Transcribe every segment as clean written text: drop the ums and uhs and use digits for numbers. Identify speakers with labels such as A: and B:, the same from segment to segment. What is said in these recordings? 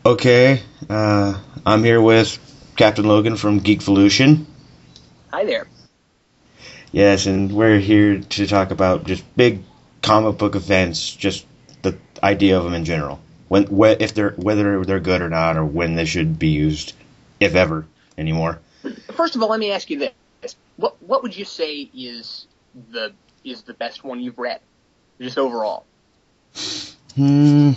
A: Okay, I'm here with Captain Logan from Geekvolution.
B: Hi there.
A: Yes, and we're here to talk about just big comic book events, just the idea of them in general. If they're whether they're good or not, or when they should be used, if ever anymore.
B: First of all, let me ask you this: what would you say the is the best one you've read, just overall?
A: Hmm.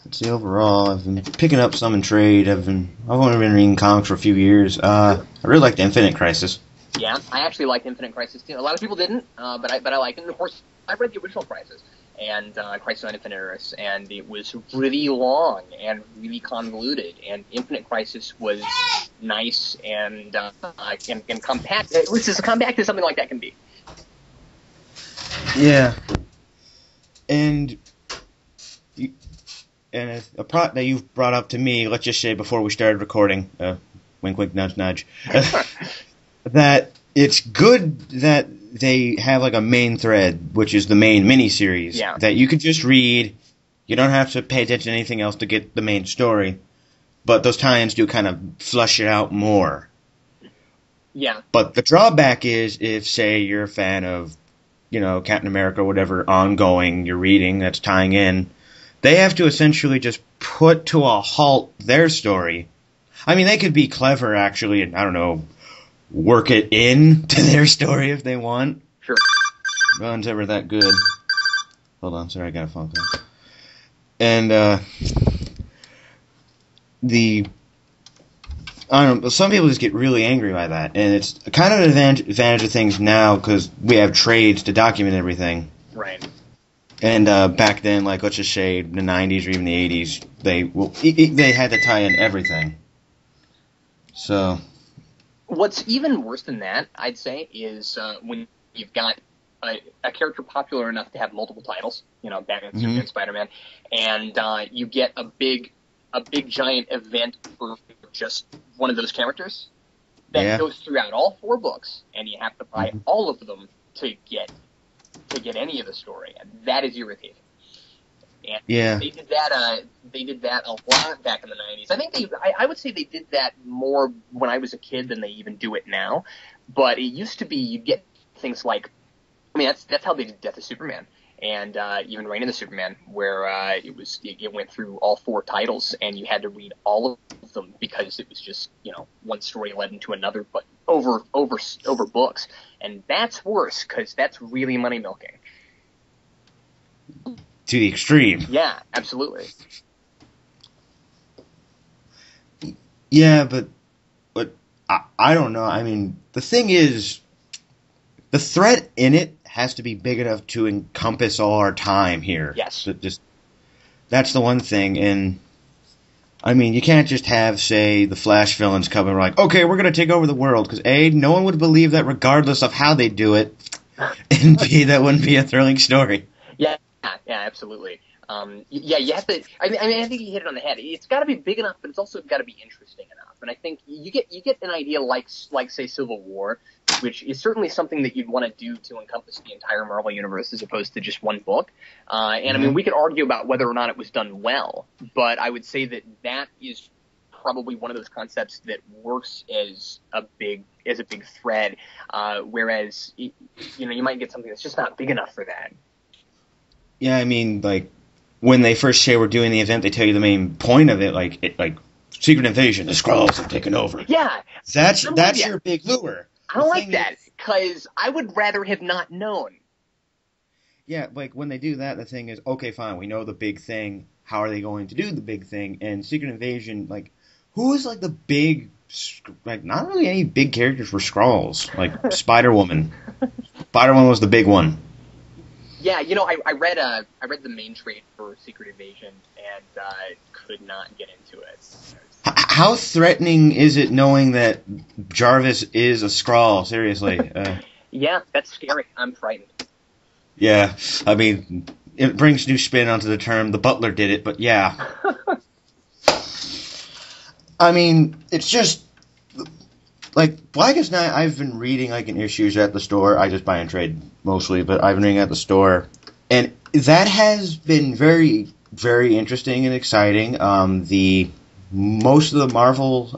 A: Let's see. Overall, I've been picking up some in trade. I've only been reading comics for a few years. I really liked Infinite Crisis.
B: Yeah, I actually liked Infinite Crisis too. A lot of people didn't, but I liked it. And of course, I read the original Crisis and Crisis on Infinite Earths, and it was really long and really convoluted. And Infinite Crisis was nice and compact. It was as compact as something like that can be.
A: Yeah, and a plot that you've brought up to me, let's just say before we started recording, wink, wink, nudge, nudge, that it's good that they have like a main thread, which is the main miniseries, that you could just read. You don't have to pay attention to anything else to get the main story, but those tie-ins do kind of flush it out more.
B: Yeah.
A: But the drawback is if, say, you're a fan of, Captain America or whatever ongoing you're reading that's tying in, they have to essentially just put to a halt their story. I mean, they could be clever, actually, and, I don't know, work it in to their story if they want.
B: Sure.
A: No one's ever that good. Hold on, sorry, I got a phone call. And, I don't know, some people just get really angry by that, and it's kind of an advantage of things now, because we have trades to document everything.
B: Right.
A: And back then, like, let's just say the 90s or even the 80s, they had to tie in everything. So,
B: what's even worse than that, I'd say, is when you've got a character popular enough to have multiple titles, Batman, Superman, Spider-Man, and you get a big giant event for just one of those characters that goes throughout all 4 books, and you have to buy all of them to get any of the story, and that is irritating. And they did that. They did that a lot back in the 90s. I think I would say they did that more when I was a kid than they even do it now. But it used to be you'd get things like, I mean, that's how they did Death of Superman and even Reign of the Superman, where it went through all 4 titles and you had to read all of them because it was just one story led into another, but over books, and that's worse because that's really money milking.
A: To the extreme.
B: Yeah, absolutely.
A: Yeah, but I don't know. I mean, the thing is, the threat in it has to be big enough to encompass all our time here.
B: Yes.
A: That's the one thing, and I mean, you can't just have, say, the Flash villains come and we're like, okay, we're going to take over the world, because A, no one would believe that regardless of how they do it, and B, that wouldn't be a thrilling story.
B: Yeah, absolutely. You have to. I mean, I think you hit it on the head. It's got to be big enough, but it's also got to be interesting enough. And I think you get an idea like say Civil War, which is certainly something that you'd want to do to encompass the entire Marvel universe as opposed to just one book. And I mean, we could argue about whether or not it was done well, but I would say that is probably one of those concepts that works as a big thread. Whereas you might get something that's just not big enough for that.
A: Yeah, I mean, like, when they first say we're doing the event, they tell you the main point of it, like Secret Invasion, the Skrulls have taken over.
B: Yeah.
A: That's your big lure.
B: I don't like that, because I would rather have not known.
A: Yeah, like, when they do that, the thing is, okay, fine, we know the big thing, how are they going to do the big thing? And Secret Invasion, like, who is, like, the big, like, not really any big characters for Skrulls, like Spider-Woman. Spider-Woman was the big one.
B: Yeah, I read the main trade for Secret Invasion and could not get into it.
A: How threatening is it knowing that Jarvis is a Skrull? Seriously.
B: Yeah, that's scary. I'm frightened.
A: Yeah, I mean, it brings new spin onto the term. The Butler did it, but yeah. I mean, it's just like Blackest Night. I've been reading like in issues at the store. I just buy and trade mostly, but I've been reading at the store, and that has been very, very interesting and exciting. The most of the Marvel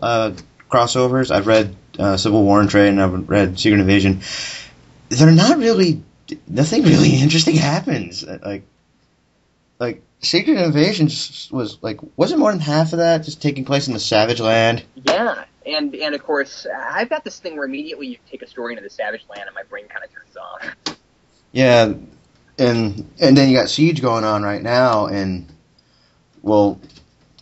A: crossovers. I've read Civil War and Trade, and I've read Secret Invasion. They're not really. Nothing really interesting happens. Like Secret Invasion was like, wasn't more than half of that just taking place in the Savage Land?
B: Yeah, and of course, I've got this thing where immediately you take a story into the Savage Land and my brain kind of turns off.
A: Yeah, and then you got Siege going on right now, and well,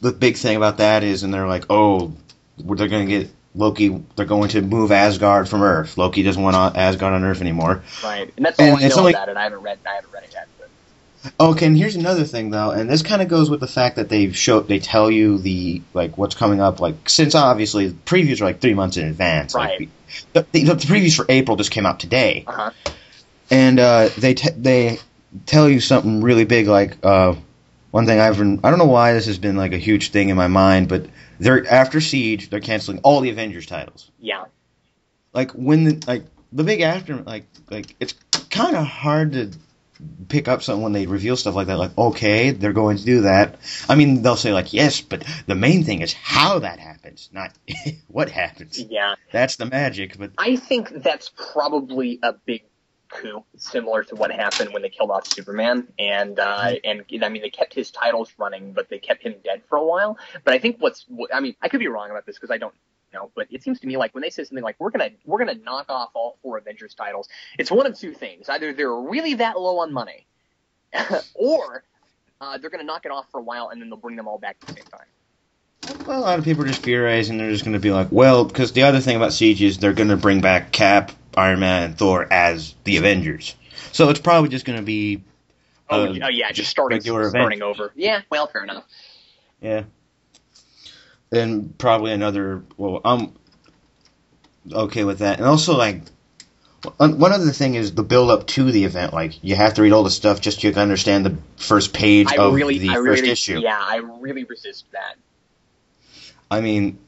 A: the big thing about that is, and they're like, oh, they're going to get Loki. They're going to move Asgard from Earth. Loki doesn't want Asgard on Earth anymore.
B: Right, and that's all I know about it. I haven't read it yet.
A: Okay, and here's another thing though, and this kind of goes with the fact that they tell you the what's coming up, since obviously the previews are 3 months in advance.
B: Right.
A: The previews for April just came out today, and they tell you something really big. One thing I don't know why this has been a huge thing in my mind, but they're after Siege, they're canceling all the Avengers titles.
B: Yeah.
A: When the big after it's kind of hard to pick up something when they reveal stuff like that. Okay, they're going to do that. I mean, they'll say yes, but the main thing is how that happens, not what happens.
B: Yeah,
A: that's the magic. But
B: I think that's probably a big coup, similar to what happened when they killed off Superman, and I mean, they kept his titles running, but they kept him dead for a while. But I think I mean, I could be wrong about this because I don't know, but it seems to me when they say something we're gonna knock off all 4 Avengers titles, it's one of two things: either they're really that low on money, or they're gonna knock it off for a while and then they'll bring them all back at the same time.
A: Well, a lot of people are just theorizing. They're just going to be well, because the other thing about Siege is they're going to bring back Cap, Iron Man, and Thor as the Avengers. So it's probably just going to be
B: just starting over. Yeah, well, fair enough.
A: Yeah. And probably another. Well, I'm okay with that. And also, one other thing is the build up to the event. You have to read all the stuff just to understand the first page of the first issue.
B: Yeah, I really resist that.
A: I mean,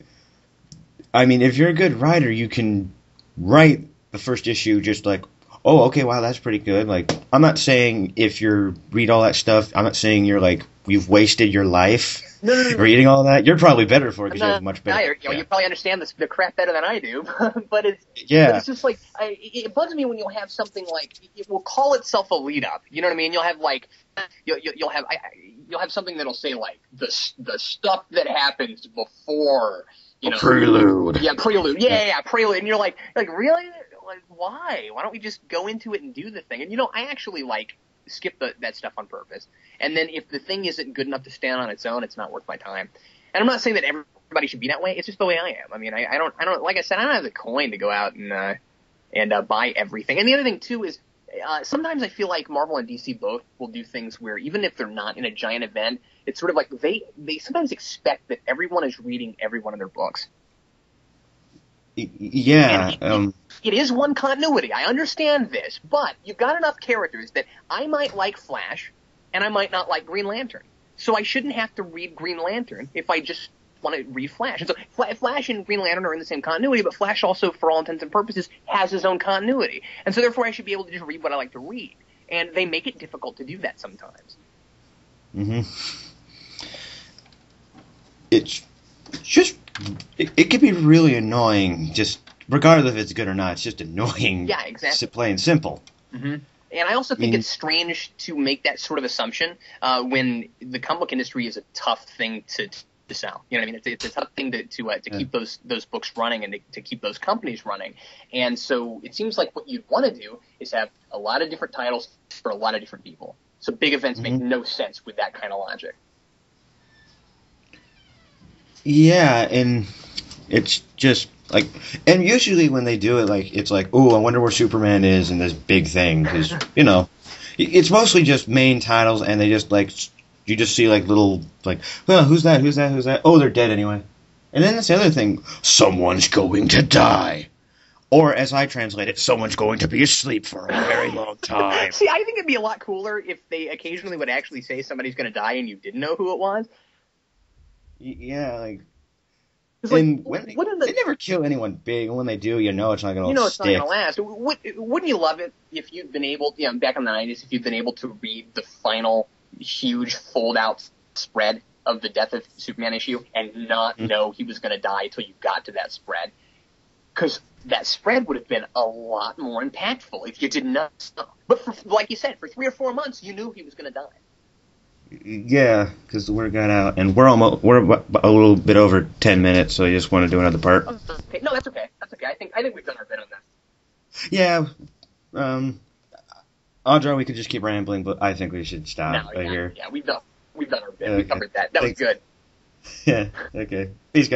A: if you're a good writer, you can write the first issue just oh, okay, wow, that's pretty good. I'm not saying if you read all that stuff, I'm not saying you're you've wasted your life reading all that. You're probably better for it because you have much better.
B: You probably understand the crap better than I do, but it's just it bugs me when you'll have something it will call itself a lead up. You know what I mean? You'll have you'll have something that'll say the stuff that happens before.
A: Prelude.
B: Yeah, prelude. Yeah, prelude. And you're really? Why? Why don't we just go into it and do the thing? And I actually skip that stuff on purpose. And then if the thing isn't good enough to stand on its own, it's not worth my time. And I'm not saying that everybody should be that way. It's just the way I am. I mean, I don't like I said, I don't have the coin to go out and buy everything. And the other thing too is sometimes I feel like Marvel and DC both will do things where even if they're not in a giant event, it's sort of they sometimes expect that everyone is reading every one of their books.
A: Yeah.
B: It is one continuity. I understand this, but you've got enough characters that I might like Flash and I might not like Green Lantern. So I shouldn't have to read Green Lantern if I just want to read Flash. And so Flash and Green Lantern are in the same continuity, but Flash also, for all intents and purposes, has his own continuity. And so therefore I should be able to just read what I like to read. And they make it difficult to do that sometimes.
A: Mm-hmm. It's just... It can be really annoying, just regardless if it's good or not. It's just annoying.
B: Yeah, exactly.
A: Plain and simple.
B: Mm-hmm. And I also think it's strange to make that sort of assumption when the comic book industry is a tough thing to sell. You know what I mean? It's a tough thing to keep those books running and to keep those companies running. And so it seems like what you'd want to do is have a lot of different titles for a lot of different people. So big events make no sense with that kind of logic.
A: Yeah, and it's just and usually when they do it, it's oh, I wonder where Superman is in this big thing, because it's mostly just main titles, and they just you just see little well, who's that? Oh, they're dead anyway. And then that's the other thing: someone's going to die, or as I translate it, someone's going to be asleep for a very long time.
B: See, I think it'd be a lot cooler if they occasionally would actually say somebody's going to die and you didn't know who it was.
A: Yeah, and they never kill anyone big, and when they do, it's not going to stick.
B: It's not going to last. Wouldn't you love it if you'd been able, back in the 90s, if you'd been able to read the final huge fold-out spread of the Death of Superman issue and not know he was going to die until you got to that spread. Because that spread would have been a lot more impactful if you did not know. But like you said, for 3 or 4 months, you knew he was going to die.
A: Yeah, because the word got out, and we're a little bit over 10 minutes, so you just want to do another part.
B: Okay. No, that's okay. That's okay. I think we've done our bit on this.
A: Yeah. Audra, we could just keep rambling, but I think we should stop here.
B: Yeah, we've done our bit. Okay. We covered that. That was good.
A: Yeah. Okay. Peace, guys.